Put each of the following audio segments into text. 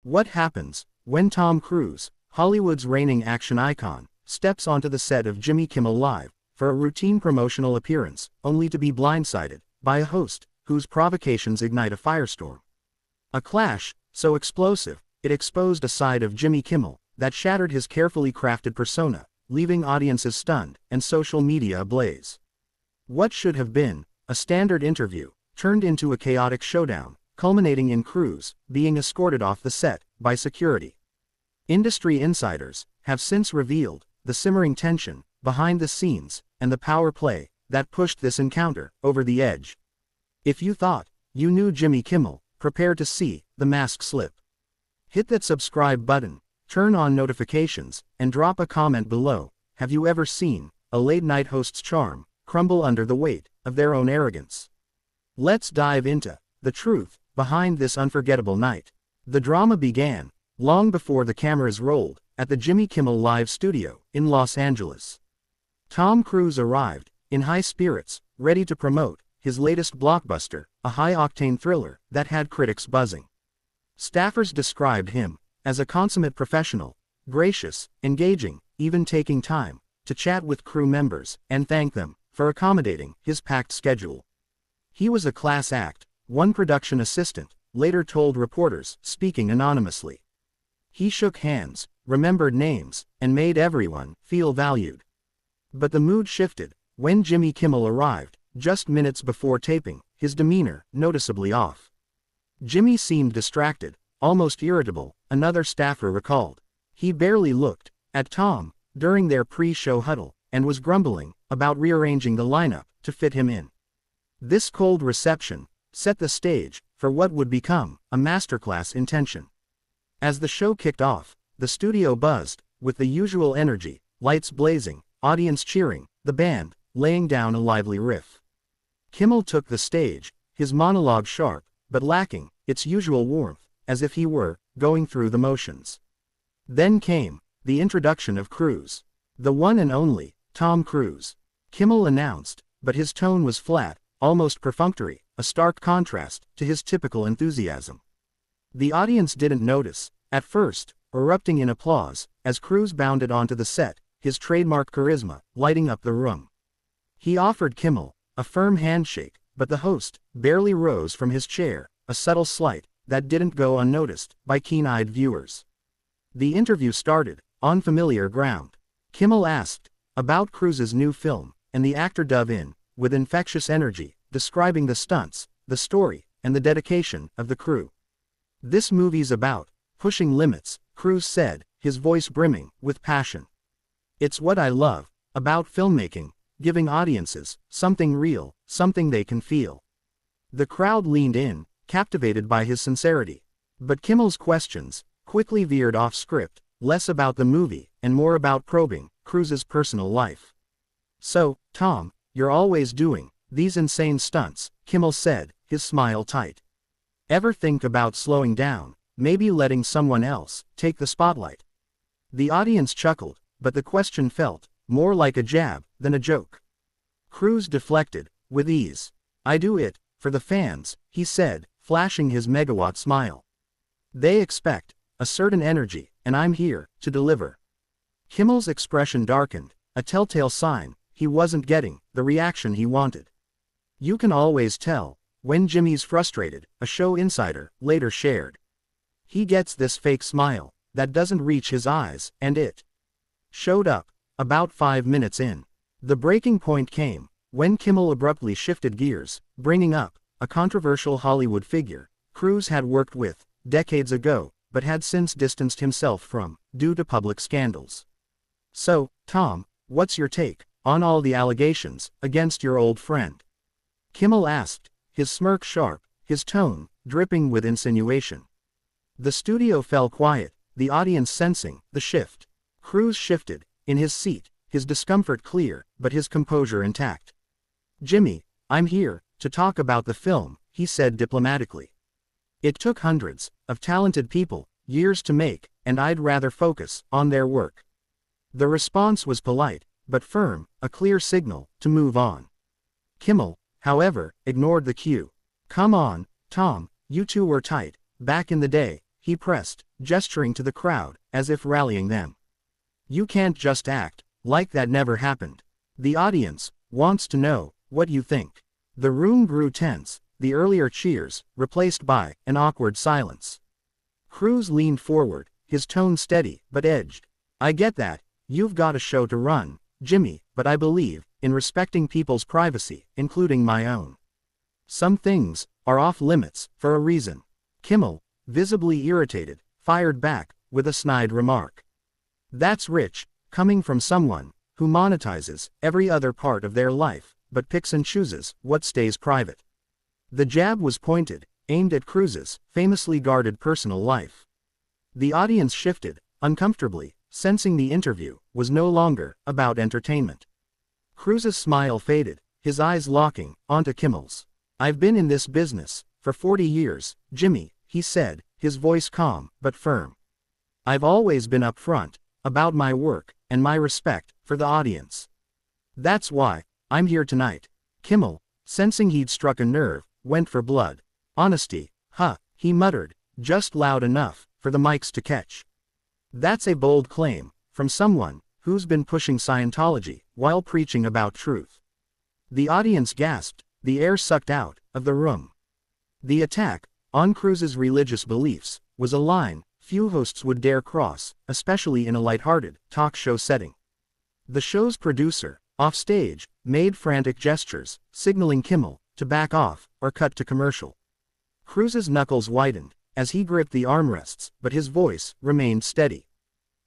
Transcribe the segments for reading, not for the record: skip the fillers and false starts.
What happens when Tom Cruise, Hollywood's reigning action icon, steps onto the set of Jimmy Kimmel Live for a routine promotional appearance, only to be blindsided by a host whose provocations ignite a firestorm? A clash so explosive, it exposed a side of Jimmy Kimmel that shattered his carefully crafted persona, leaving audiences stunned and social media ablaze. What should have been a standard interview turned into a chaotic showdown, culminating in Cruise being escorted off the set by security. Industry insiders have since revealed the simmering tension behind the scenes and the power play that pushed this encounter over the edge. If you thought you knew Jimmy Kimmel, prepare to see the mask slip. Hit that subscribe button, turn on notifications, and drop a comment below. Have you ever seen a late-night host's charm crumble under the weight of their own arrogance? Let's dive into the truth behind this unforgettable night. The drama began long before the cameras rolled at the Jimmy Kimmel Live studio in Los Angeles. Tom Cruise arrived in high spirits, ready to promote his latest blockbuster, a high-octane thriller that had critics buzzing. Staffers described him as a consummate professional, gracious, engaging, even taking time to chat with crew members and thank them for accommodating his packed schedule. He was a class act, one production assistant later told reporters, speaking anonymously. He shook hands, remembered names, and made everyone feel valued. But the mood shifted when Jimmy Kimmel arrived, just minutes before taping, his demeanor noticeably off. Jimmy seemed distracted, almost irritable, another staffer recalled. He barely looked at Tom during their pre-show huddle and was grumbling about rearranging the lineup to fit him in. This cold reception set the stage for what would become a masterclass in tension. As the show kicked off, the studio buzzed with the usual energy, lights blazing, audience cheering, the band laying down a lively riff. Kimmel took the stage, his monologue sharp, but lacking its usual warmth, as if he were going through the motions. Then came the introduction of Cruise. The one and only Tom Cruise. Kimmel announced, but his tone was flat, almost perfunctory, a stark contrast to his typical enthusiasm. The audience didn't notice at first, erupting in applause as Cruise bounded onto the set, his trademark charisma lighting up the room. He offered Kimmel a firm handshake, but the host barely rose from his chair, a subtle slight that didn't go unnoticed by keen-eyed viewers. The interview started on familiar ground. Kimmel asked about Cruise's new film, and the actor dove in with infectious energy, describing the stunts, the story, and the dedication of the crew. "This movie's about pushing limits," Cruise said, his voice brimming with passion. "It's what I love about filmmaking, giving audiences something real, something they can feel." The crowd leaned in, captivated by his sincerity. But Kimmel's questions quickly veered off script, less about the movie and more about probing Cruise's personal life. "So, Tom, you're always doing these insane stunts," Kimmel said, his smile tight. "Ever think about slowing down, maybe letting someone else take the spotlight?" The audience chuckled, but the question felt more like a jab than a joke. Cruise deflected with ease. "I do it for the fans," he said, flashing his megawatt smile. "They expect a certain energy, and I'm here to deliver." Kimmel's expression darkened, a telltale sign he wasn't getting the reaction he wanted. "You can always tell when Jimmy's frustrated," a show insider later shared. "He gets this fake smile that doesn't reach his eyes, and it showed up about 5 minutes in." The breaking point came when Kimmel abruptly shifted gears, bringing up a controversial Hollywood figure Cruise had worked with decades ago, but had since distanced himself from due to public scandals. "So, Tom, what's your take on all the allegations against your old friend?" Kimmel asked, his smirk sharp, his tone dripping with insinuation. The studio fell quiet, the audience sensing the shift. Cruise shifted in his seat, his discomfort clear, but his composure intact. "Jimmy, I'm here to talk about the film," he said diplomatically. "It took hundreds of talented people years to make, and I'd rather focus on their work." The response was polite, but firm, a clear signal to move on. Kimmel, however, ignored the cue. "Come on, Tom, you two were tight back in the day," he pressed, gesturing to the crowd, as if rallying them. You can't just act like that never happened. The audience wants to know what you think. The room grew tense, the earlier cheers replaced by an awkward silence. Cruise leaned forward, his tone steady but edged. I get that, you've got a show to run, Jimmy, but I believe in respecting people's privacy, including my own. Some things are off limits for a reason. Kimmel, visibly irritated, fired back with a snide remark. That's rich, coming from someone who monetizes every other part of their life, but picks and chooses what stays private. The jab was pointed, aimed at Cruise's famously guarded personal life. The audience shifted, uncomfortably, sensing the interview was no longer about entertainment. Cruise's smile faded, his eyes locking onto Kimmel's. I've been in this business for 40 years, Jimmy, he said, his voice calm but firm. I've always been upfront about my work and my respect for the audience. That's why I'm here tonight. Kimmel, sensing he'd struck a nerve, went for blood. Honesty, huh, he muttered, just loud enough for the mics to catch. That's a bold claim from someone who's been pushing Scientology while preaching about truth. The audience gasped, the air sucked out of the room. The attack on Cruise's religious beliefs was a line few hosts would dare cross, especially in a lighthearted talk show setting. The show's producer, offstage, made frantic gestures, signaling Kimmel to back off or cut to commercial. Cruise's knuckles widened as he gripped the armrests, but his voice remained steady.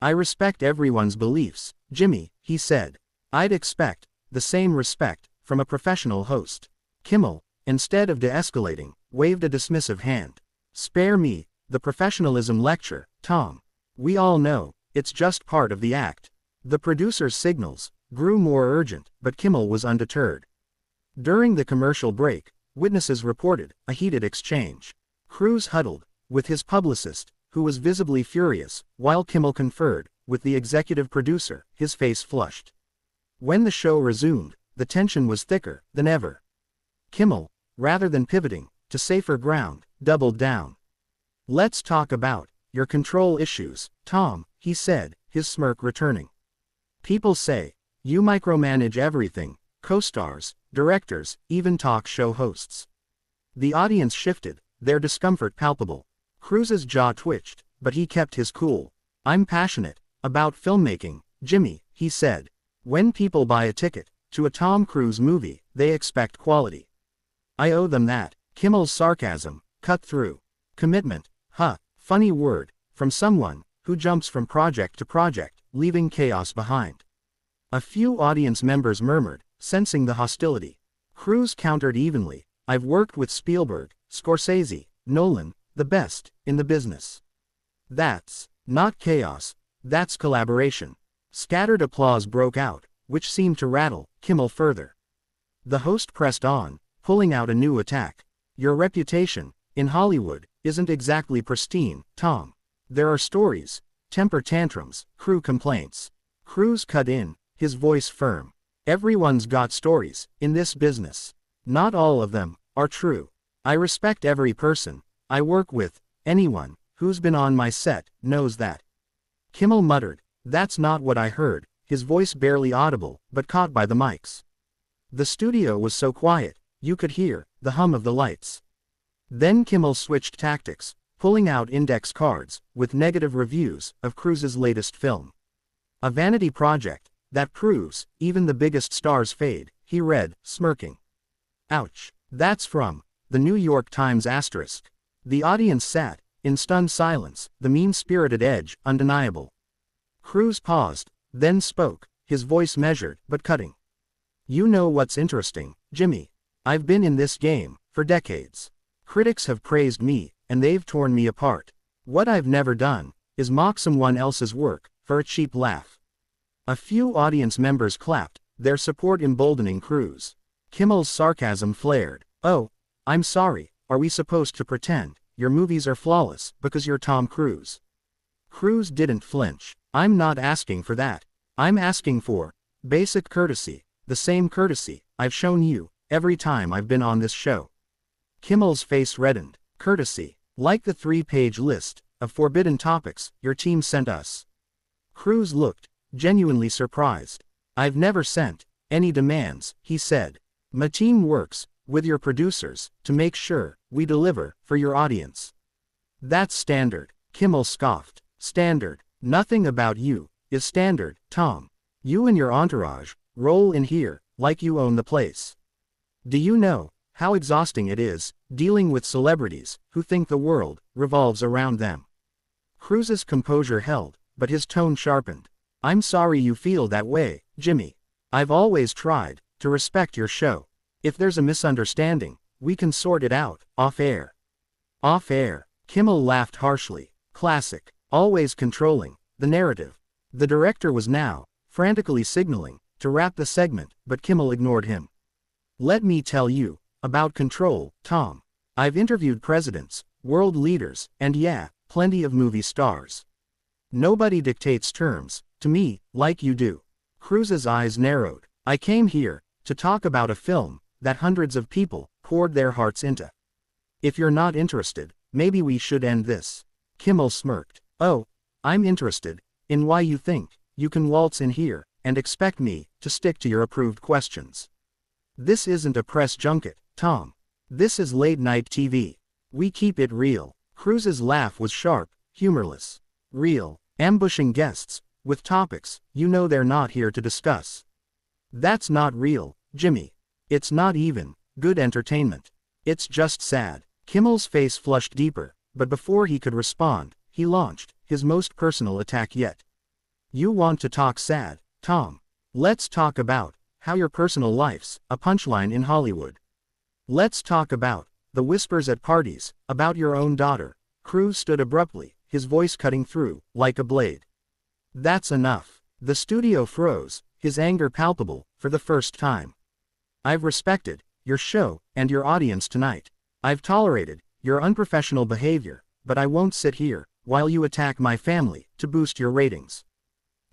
I respect everyone's beliefs, Jimmy, he said. I'd expect the same respect from a professional host. Kimmel, instead of de-escalating, waved a dismissive hand. Spare me the professionalism lecture, Tom. We all know it's just part of the act. The producer's signals grew more urgent, but Kimmel was undeterred. During the commercial break, witnesses reported a heated exchange. Cruise huddled with his publicist, who was visibly furious, while Kimmel conferred with the executive producer, his face flushed. When the show resumed, the tension was thicker than ever. Kimmel, rather than pivoting to safer ground, doubled down. Let's talk about your control issues, Tom, he said, his smirk returning. People say you micromanage everything, co-stars, directors, even talk show hosts. The audience shifted, their discomfort palpable. Cruise's jaw twitched, but he kept his cool. I'm passionate about filmmaking, Jimmy, he said. When people buy a ticket to a Tom Cruise movie, they expect quality. I owe them that. Kimmel's sarcasm cut through. Commitment, huh, funny word, from someone who jumps from project to project, leaving chaos behind. A few audience members murmured, sensing the hostility. Cruise countered evenly. I've worked with Spielberg, Scorsese, Nolan, the best in the business. That's not chaos, that's collaboration. Scattered applause broke out, which seemed to rattle Kimmel further. The host pressed on, pulling out a new attack. Your reputation in Hollywood isn't exactly pristine, Tom. There are stories, temper tantrums, crew complaints. Cruise cut in, his voice firm. Everyone's got stories in this business. Not all of them are true. I respect every person I work with. Anyone who's been on my set knows that. Kimmel muttered, that's not what I heard, his voice barely audible, but caught by the mics. The studio was so quiet, you could hear the hum of the lights. Then Kimmel switched tactics, pulling out index cards with negative reviews of Cruise's latest film. A vanity project that proves even the biggest stars fade, he read, smirking. Ouch. That's from the New York Times asterisk. The audience sat in stunned silence, the mean-spirited edge undeniable. Cruise paused, then spoke, his voice measured but cutting. You know what's interesting, Jimmy? I've been in this game for decades. Critics have praised me, and they've torn me apart. What I've never done is mock someone else's work for a cheap laugh. A few audience members clapped, their support emboldening Cruise. Kimmel's sarcasm flared. Oh, I'm sorry, are we supposed to pretend your movies are flawless because you're Tom Cruise? Cruise didn't flinch. I'm not asking for that. I'm asking for basic courtesy, the same courtesy I've shown you every time I've been on this show. Kimmel's face reddened. Courtesy, like the 3-page list of forbidden topics your team sent us." Cruz looked genuinely surprised. "I've never sent any demands," he said. "My team works with your producers to make sure we deliver for your audience." "That's standard," Kimmel scoffed. "Standard? Nothing about you is standard, Tom. You and your entourage roll in here like you own the place. Do you know how exhausting it is dealing with celebrities who think the world revolves around them?" Cruz's composure held, but his tone sharpened. "I'm sorry you feel that way, Jimmy. I've always tried to respect your show. If there's a misunderstanding, we can sort it out off air." "Off air?" Kimmel laughed harshly. "Classic. Always controlling the narrative." The director was now frantically signaling to wrap the segment, but Kimmel ignored him. "Let me tell you about control, Tom. I've interviewed presidents, world leaders, and yeah, plenty of movie stars. Nobody dictates terms to me like you do." Cruz's eyes narrowed. "I came here to talk about a film that hundreds of people poured their hearts into. If you're not interested, maybe we should end this." Kimmel smirked. "Oh, I'm interested in why you think you can waltz in here and expect me to stick to your approved questions. This isn't a press junket, Tom. This is late-night TV. We keep it real." Cruz's laugh was sharp, humorless. "Real, ambushing guests with topics you know they're not here to discuss. That's not real, Jimmy. It's not even good entertainment. It's just sad." Kimmel's face flushed deeper, but before he could respond, he launched his most personal attack yet. "You want to talk sad, Tom? Let's talk about how your personal life's a punchline in Hollywood. Let's talk about the whispers at parties about your own daughter." Cruz stood abruptly, his voice cutting through like a blade. "That's enough." The studio froze, his anger palpable for the first time. "I've respected your show and your audience tonight. I've tolerated your unprofessional behavior, but I won't sit here while you attack my family to boost your ratings."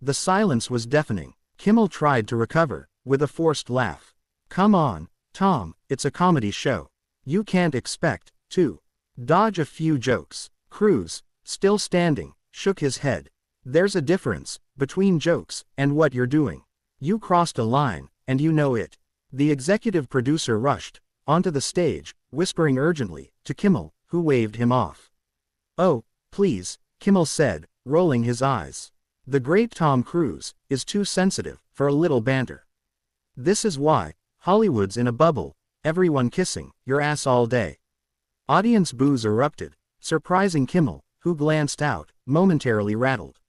The silence was deafening. Kimmel tried to recover with a forced laugh. "Come on, Tom, it's a comedy show. You can't expect to dodge a few jokes." Cruz, still standing, shook his head. "There's a difference between jokes and what you're doing. You crossed a line, and you know it." The executive producer rushed onto the stage, whispering urgently to Kimmel, who waved him off. "Oh, please," Kimmel said, rolling his eyes. "The great Tom Cruise is too sensitive for a little banter. This is why Hollywood's in a bubble, everyone kissing your ass all day." Audience boos erupted, surprising Kimmel, who glanced out, momentarily rattled.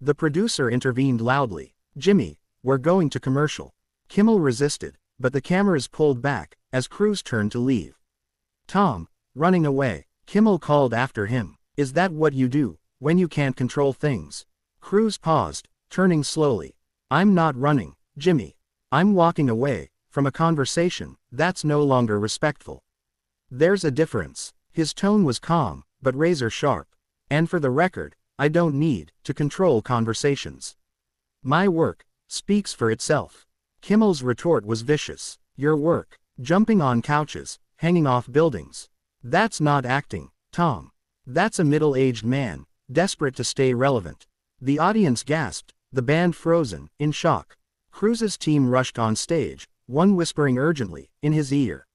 The producer intervened loudly. "Jimmy, we're going to commercial." Kimmel resisted, but the cameras pulled back as Cruz turned to leave. "Tom, running away," Kimmel called after him. "Is that what you do when you can't control things?" Cruz paused, turning slowly. "I'm not running, Jimmy. I'm walking away from a conversation that's no longer respectful. There's a difference." His tone was calm, but razor sharp. "And for the record, I don't need to control conversations. My work speaks for itself." Kimmel's retort was vicious. "Your work, jumping on couches, hanging off buildings. That's not acting, Tom. That's a middle-aged man, desperate to stay relevant." The audience gasped, the band frozen, in shock. Cruz's team rushed on stage, one whispering urgently in his ear.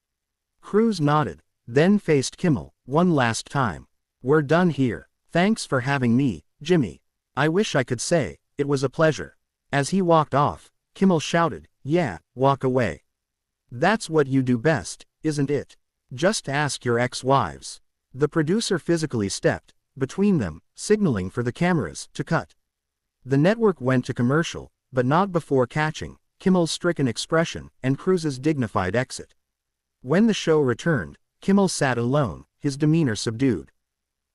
Cruz nodded, then faced Kimmel one last time. "We're done here. Thanks for having me, Jimmy. I wish I could say it was a pleasure." As he walked off, Kimmel shouted, "Yeah, walk away. That's what you do best, isn't it? Just ask your ex-wives." The producer physically stepped between them, signaling for the cameras to cut. The network went to commercial, but not before catching Kimmel's stricken expression and Cruz's dignified exit. When the show returned, Kimmel sat alone, his demeanor subdued.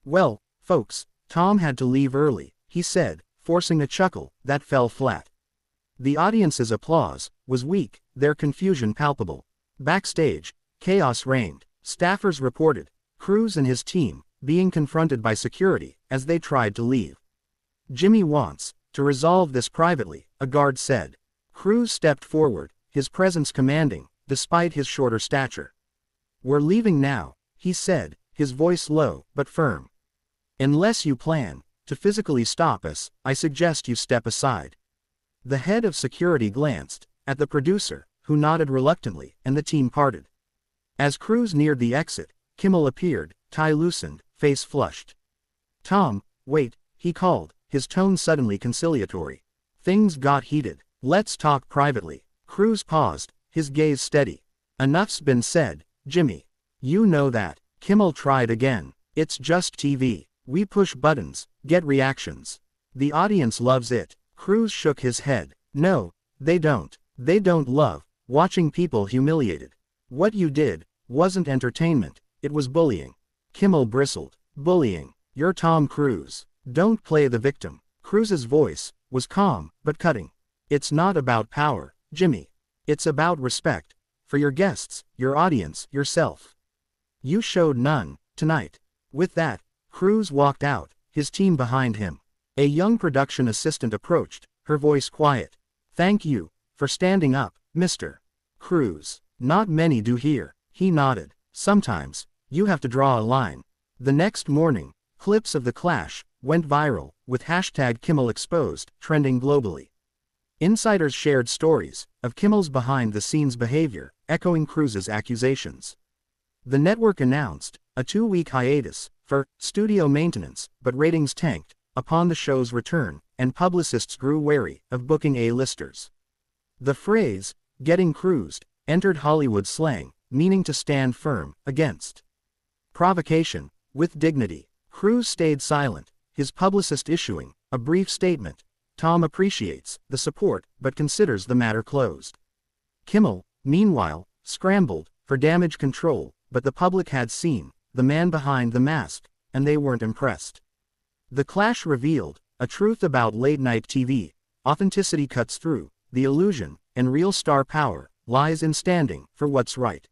"Well, folks, Tom had to leave early," he said, forcing a chuckle that fell flat. The audience's applause was weak, their confusion palpable. Backstage, chaos reigned. Staffers reported Cruz and his team being confronted by security as they tried to leave. "Jimmy wants to resolve this privately," a guard said. Cruz stepped forward, his presence commanding, despite his shorter stature. "We're leaving now," he said, his voice low but firm. Unless you plan to physically stop us, I suggest you step aside. The head of security glanced at the producer, who nodded reluctantly, and the team parted. As Cruise neared the exit, Kimmel appeared, tie loosened, face flushed. Tom, wait, he called, his tone suddenly conciliatory. Things got heated. Let's talk privately. Cruise paused, his gaze steady. Enough's been said, Jimmy. You know that. Kimmel tried again. It's just TV. We push buttons, get reactions. The audience loves it. Cruise shook his head. No, they don't. They don't love watching people humiliated. What you did wasn't entertainment, it was bullying. Kimmel bristled. Bullying. You're Tom Cruise. Don't play the victim. Cruise's voice was calm, but cutting. It's not about power, Jimmy. It's about respect. For your guests, your audience, yourself. You showed none, tonight. With that, Cruise walked out, his team behind him. A young production assistant approached, her voice quiet. Thank you for standing up, Mr. Cruise. Not many do here. He nodded. Sometimes, you have to draw a line. The next morning, clips of the clash went viral, with hashtag #KimmelExposed trending globally. Insiders shared stories of Kimmel's behind-the-scenes behavior, echoing Cruise's accusations. The network announced a 2-week hiatus for studio maintenance, but ratings tanked upon the show's return, and publicists grew wary of booking A-listers. The phrase, getting cruised, entered Hollywood slang, meaning to stand firm against provocation with dignity. Cruise stayed silent, his publicist issuing a brief statement. Tom appreciates the support, but considers the matter closed. Kimmel, meanwhile, scrambled for damage control, but the public had seen the man behind the mask, and they weren't impressed. The clash revealed a truth about late-night TV. Authenticity cuts through the illusion, and real star power lies in standing for what's right.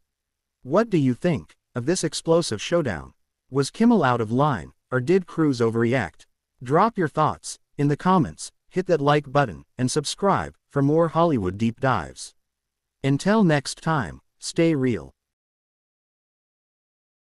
What do you think of this explosive showdown? Was Kimmel out of line, or did Cruise overreact? Drop your thoughts in the comments, hit that like button, and subscribe for more Hollywood deep dives. Until next time, stay real.